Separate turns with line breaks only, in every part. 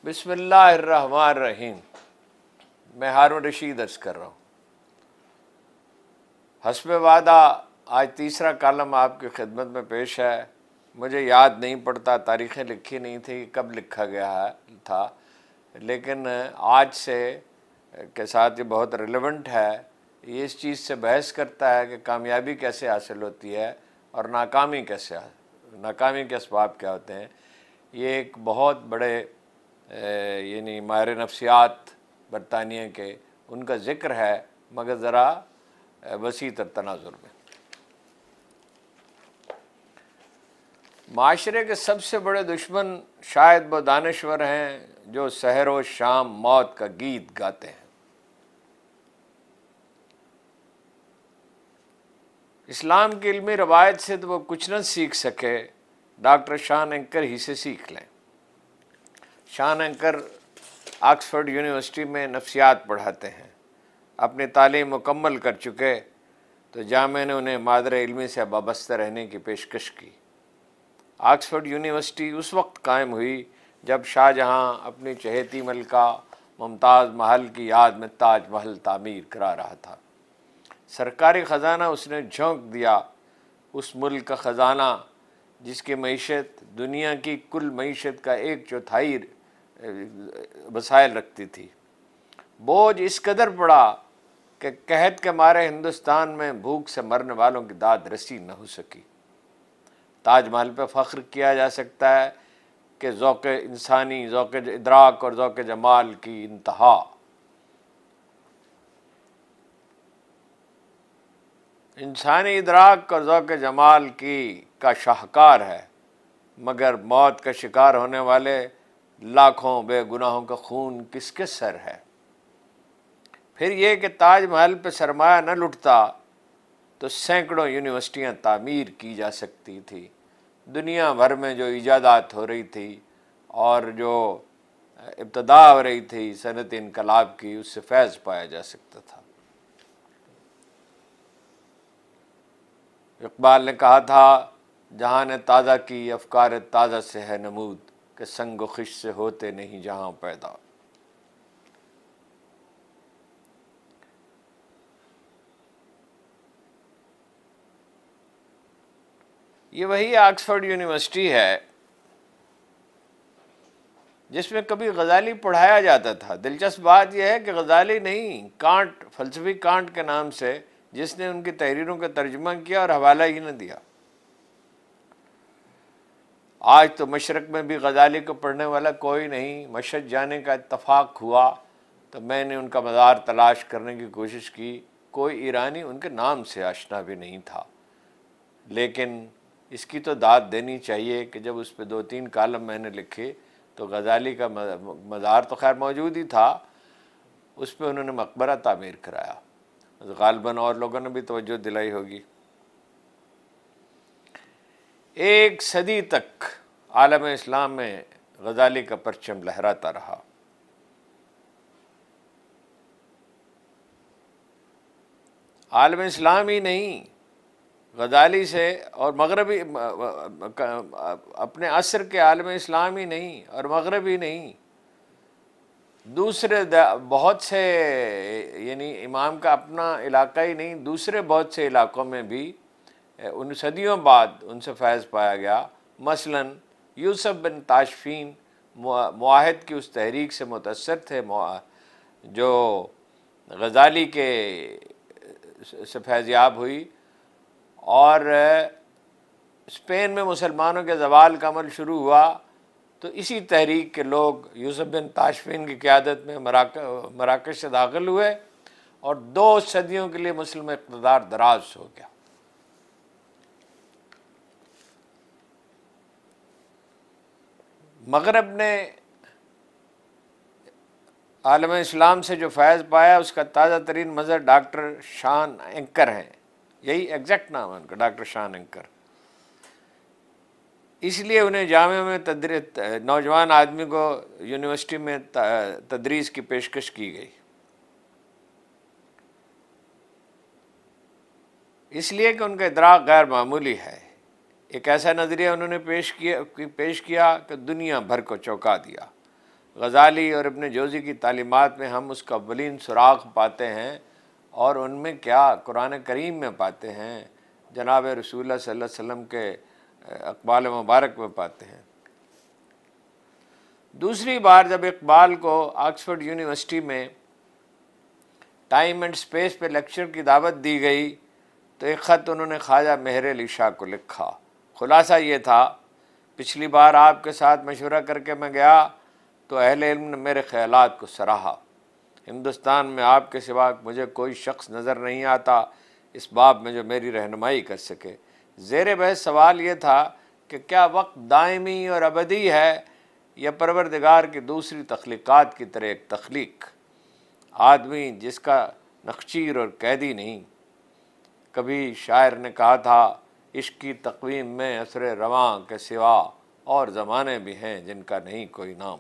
بسم اللہ الرحمن الرحیم۔ میں ہارون رشید عرض کر رہا ہوں۔ حسب وعدہ آج تیسرا کالم آپ کی خدمت میں پیش ہے۔ مجھے یاد نہیں پڑتا، تاریخیں لکھی نہیں تھی کب لکھا گیا تھا، لیکن آج سے کے ساتھ یہ بہت ریلیونٹ ہے۔ یہ اس چیز سے بحث کرتا ہے کہ کامیابی کیسے حاصل ہوتی ہے اور ناکامی کے اسباب کیا ہوتے ہیں۔ یہ ایک بہت بڑے یعنی ماہر نفسیات برطانیہ کے ان کا ذکر ہے، مگر ذرا وسیع تر تناظر میں۔ معاشرے کے سب سے بڑے دشمن شاید وہ دانشور ہیں جو سحر و شام موت کا گیت گاتے ہیں۔ اسلام کی علمی روایت سے تو وہ کچھ نہ سیکھ سکے، ڈاکٹر شان اینکر ہی سے سیکھ لیں۔ شان اینکر آکسفورڈ یونیورسٹی میں نفسیات پڑھاتے ہیں۔ اپنی تعلیم مکمل کر چکے تو جامعہ نے انہیں مادر علمی سے وابستہ رہنے کی پیشکش کی۔ آکسفورڈ یونیورسٹی اس وقت قائم ہوئی جب شاہ جہاں اپنی چہیتی ملکہ ممتاز محل کی یاد میں تاج محل تعمیر کرا رہا تھا۔ سرکاری خزانہ اس نے جھونک دیا، اس ملک کا خزانہ جس کی معیشت دنیا کی کل معیشت کا 1/4 وسائل رکھتی تھی۔ بوجھ اس قدر پڑا کہ قحط کے مارے ہندوستان میں بھوک سے مرنے والوں کی داد رسی نہ ہو سکی۔ تاج محل پہ فخر کیا جا سکتا ہے کہ ذوق انسانی، ذوق ادراک اور ذوق جمال کی انتہا۔ انسانی ادراک اور ذوق جمال کا شاہکار ہے، مگر موت کا شکار ہونے والے لاکھوں بے گناہوں کا خون کس کے سر ہے؟ پھر یہ کہ تاج محل پہ سرمایہ نہ لٹتا تو سینکڑوں یونیورسٹیاں تعمیر کی جا سکتی تھی۔ دنیا بھر میں جو ایجادات ہو رہی تھی اور جو ابتدا ہو رہی تھی صنعتی انقلاب کی، اس سے فیض پایا جا سکتا تھا۔ اقبال نے کہا تھا، جہاں نے تازہ کی افکار تازہ سے ہے نمود، کہ سنگ و خش سے ہوتے نہیں جہاں پیدا۔ یہ وہی آکسفورڈ یونیورسٹی ہے جس میں کبھی غزالی پڑھایا جاتا تھا۔ دلچسپ بات یہ ہے کہ غزالی نہیں، کانٹ، فلسفی کانٹ کے نام سے، جس نے ان کی تحریروں کا ترجمہ کیا اور حوالہ ہی نہ دیا۔ آج تو مشرق میں بھی غزالی کو پڑھنے والا کوئی نہیں۔ مشہد جانے کا اتفاق ہوا تو میں نے ان کا مزار تلاش کرنے کی کوشش کی، کوئی ایرانی ان کے نام سے آشنا بھی نہیں تھا۔ لیکن اس کی تو داد دینی چاہیے کہ جب اس پہ 2-3 کالم میں نے لکھے تو غزالی کا مزار تو خیر موجود ہی تھا، اس پہ انہوں نے مقبرہ تعمیر کرایا۔ غالباً اور لوگوں نے بھی توجہ دلائی ہوگی۔ 1 صدی تک عالم اسلام میں غزالی کا پرچم لہراتا رہا۔ عالم اسلام ہی نہیں، غزالی سے اور مغربی اپنے عصر کے عالم اسلام ہی نہیں اور مغربی نہیں، دوسرے بہت سے، یعنی امام کا اپنا علاقہ ہی نہیں، دوسرے بہت سے علاقوں میں بھی ان صدیوں بعد ان سے فیض پایا گیا۔ مثلا یوسف بن تاشفین معاہد کی اس تحریک سے متاثر تھے جو غزالی کے سے فیضیاب ہوئی، اور اسپین میں مسلمانوں کے زوال کا عمل شروع ہوا تو اسی تحریک کے لوگ یوسف بن تاشفین کی قیادت میں مراکش سے داخل ہوئے اور 2 صدیوں کے لیے مسلم اقتدار دراز ہو گیا۔ مغرب نے عالم اسلام سے جو فیض پایا اس کا تازہ ترین مظہر ڈاکٹر شان اینکر ہیں۔ یہی ایگزیکٹ نام ہے ان کا، ڈاکٹر شان اینکر۔ اس لیے انہیں جامعہ میں نوجوان آدمی کو یونیورسٹی میں تدریس کی پیشکش کی گئی، اس لیے کہ ان کا ادراک غیر معمولی ہے۔ ایک ایسا نظریہ انہوں نے پیش کیا کہ دنیا بھر کو چونکا دیا۔ غزالی اور ابن جوزی کی تعلیمات میں ہم اس کا اولین سراغ پاتے ہیں، اور ان میں کیا قرآن کریم میں پاتے ہیں، جناب رسول اللہ صلی اللہ علیہ وسلم کے اقوال مبارک میں پاتے ہیں۔ دوسری بار جب اقبال کو آکسفورڈ یونیورسٹی میں ٹائم اینڈ سپیس پہ لیکچر کی دعوت دی گئی تو ایک خط انہوں نے خواجہ مہر علی شاہ کو لکھا۔ خلاصہ یہ تھا، پچھلی بار آپ کے ساتھ مشورہ کر کے میں گیا تو اہل علم نے میرے خیالات کو سراہا۔ ہندوستان میں آپ کے سوا مجھے کوئی شخص نظر نہیں آتا اس باب میں جو میری رہنمائی کر سکے۔ زیر بحث سوال یہ تھا کہ کیا وقت دائمی اور ابدی ہے یا پروردگار کی دوسری تخلیقات کی طرح ایک تخلیق، آدمی جس کا نخچیر اور قیدی نہیں۔ کبھی شاعر نے کہا تھا، عشق کی تقویم میں عصر رواں کے سوا اور زمانے بھی ہیں جن کا نہیں کوئی نام۔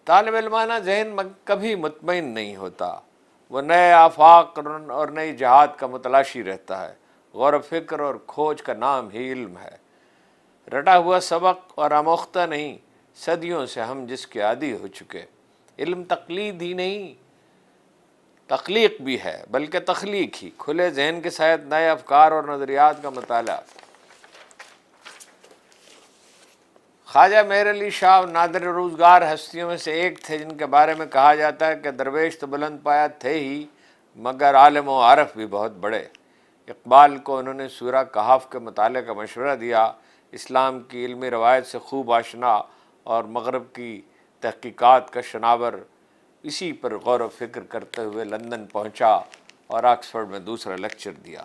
طالب علمانہ ذہن کبھی مطمئن نہیں ہوتا، وہ نئے آفاق اور نئی جہات کا متلاشی رہتا ہے۔ غور و فکر اور کھوج کا نام ہی علم ہے، رٹا ہوا سبق اور آموختہ نہیں، صدیوں سے ہم جس کے عادی ہو چکے۔ علم تقلید ہی نہیں، تخلیق بھی ہے، بلکہ تخلیق ہی، کھلے ذہن کے ساتھ نئے افکار اور نظریات کا مطالعہ۔ خواجہ مہر علی شاہ نادر روزگار ہستیوں میں سے ایک تھے جن کے بارے میں کہا جاتا ہے کہ درویش تو بلند پایا تھے ہی مگر عالم و عارف بھی بہت بڑے۔ اقبال کو انہوں نے سورہ کہف کے مطالعے کا مشورہ دیا، اسلام کی علمی روایت سے خوب آشنا اور مغرب کی تحقیقات کا شناور، اسی پر غور و فکر کرتے ہوئے لندن پہنچا اور آکسفورڈ میں دوسرا لیکچر دیا۔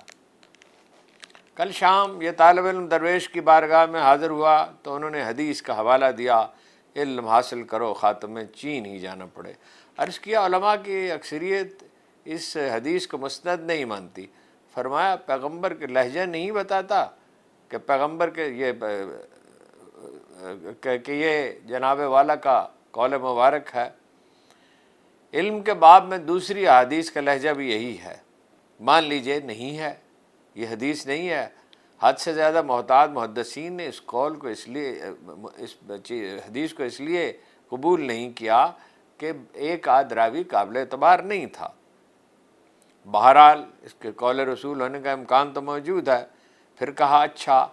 کل شام یہ طالب علم درویش کی بارگاہ میں حاضر ہوا تو انہوں نے حدیث کا حوالہ دیا، علم حاصل کرو خاتمِ چین ہی جانا پڑے۔ عرض کیا علماء کی اکثریت اس حدیث کو مسند نہیں مانتی۔ فرمایا پیغمبر کے لہجہ نہیں بتاتا کہ پیغمبر کے یہ جناب والا کا قول مبارک ہے۔ علم کے باب میں دوسری حدیث کا لہجہ بھی یہی ہے، مان لیجئے نہیں ہے، یہ حدیث نہیں ہے۔ حد سے زیادہ محتاط محدثین نے اس قول کو اس حدیث کو اس لیے قبول نہیں کیا کہ ایک آدھ راوی قابل اعتبار نہیں تھا۔ بہرحال اس کے قول رسول ہونے کا امکان تو موجود ہے۔ پھر کہا اچھا،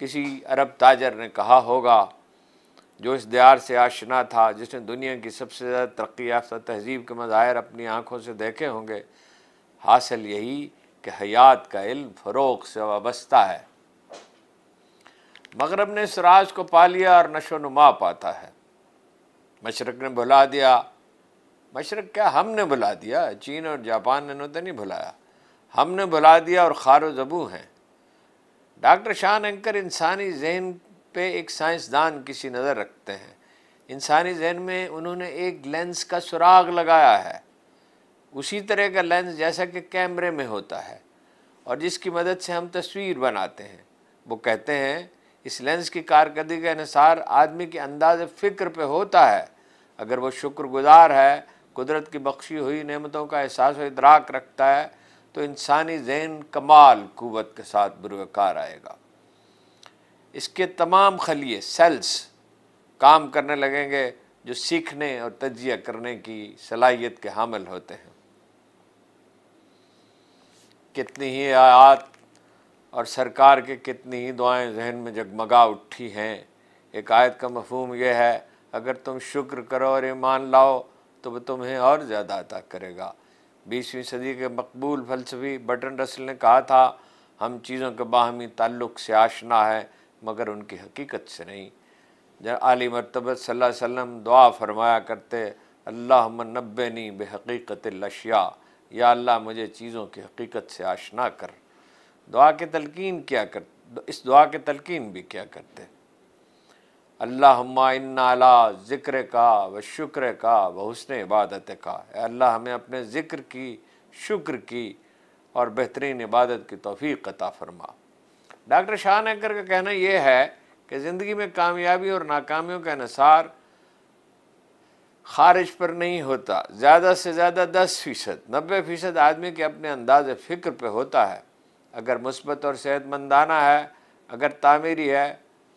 کسی عرب تاجر نے کہا ہوگا جو اس دیار سے آشنا تھا، جس نے دنیا کی سب سے زیادہ ترقی یافتہ تہذیب کے مظاہر اپنی آنکھوں سے دیکھے ہوں گے، حاصل یہی کہ حیات کا علم فروغ سے وابستہ ہے۔ مغرب نے اس راز کو پا لیا اور نشو و نما پاتا ہے۔ مشرق نے بھلا دیا، مشرق کیا ہم نے بھلا دیا، چین اور جاپان نے تو نہیں بھلایا، ہم نے بھلا دیا اور خار و زبوں ہیں۔ ڈاکٹر شان اینکر انسانی ذہن پہ ایک سائنسدان کی سی نظر رکھتے ہیں۔ انسانی ذہن میں انہوں نے ایک لینس کا سراغ لگایا ہے، اسی طرح کا لینس جیسا کہ کیمرے میں ہوتا ہے اور جس کی مدد سے ہم تصویر بناتے ہیں۔ وہ کہتے ہیں اس لینس کی کارکردگی کا انحصار آدمی کے انداز فکر پہ ہوتا ہے۔ اگر وہ شکر گزار ہے، قدرت کی بخشی ہوئی نعمتوں کا احساس و ادراک رکھتا ہے تو انسانی ذہن کمال قوت کے ساتھ بروکار آئے گا۔ اس کے تمام خلیے سیلز کام کرنے لگیں گے جو سیکھنے اور تجزیہ کرنے کی صلاحیت کے حامل ہوتے ہیں۔ کتنی ہی آیات اور سرکار کے کتنی ہی دعائیں ذہن میں جگمگا اٹھی ہیں۔ ایک آیت کا مفہوم یہ ہے، اگر تم شکر کرو اور ایمان لاؤ تو وہ تمہیں اور زیادہ عطا کرے گا۔ 20ویں صدی کے مقبول فلسفی برٹرنڈ رسل نے کہا تھا، ہم چیزوں کے باہمی تعلق سے آشنا ہے مگر ان کی حقیقت سے نہیں۔ جب عالی مرتبہ صلی اللہ علیہ وسلم دعا فرمایا کرتے، اللہم نبئنی بحقیقت الاشیاء، یا اللہ مجھے چیزوں کی حقیقت سے آشنا کر۔ دعا کی تلقین کیا کرتے، اس دعا کی تلقین بھی کیا کرتے، اللہم انا علی ذکر کا و شکر کا و حسن عبادت کا، اے اللہ ہمیں اپنے ذکر کی، شکر کی اور بہترین عبادت کی توفیق عطا فرما۔ ڈاکٹر شان اینکر کا کہنا یہ ہے کہ زندگی میں کامیابی اور ناکامیوں کا انحصار خارج پر نہیں ہوتا، زیادہ سے زیادہ 10%، 90% آدمی کے اپنے انداز فکر پہ ہوتا ہے۔ اگر مثبت اور صحت مندانہ ہے، اگر تعمیری ہے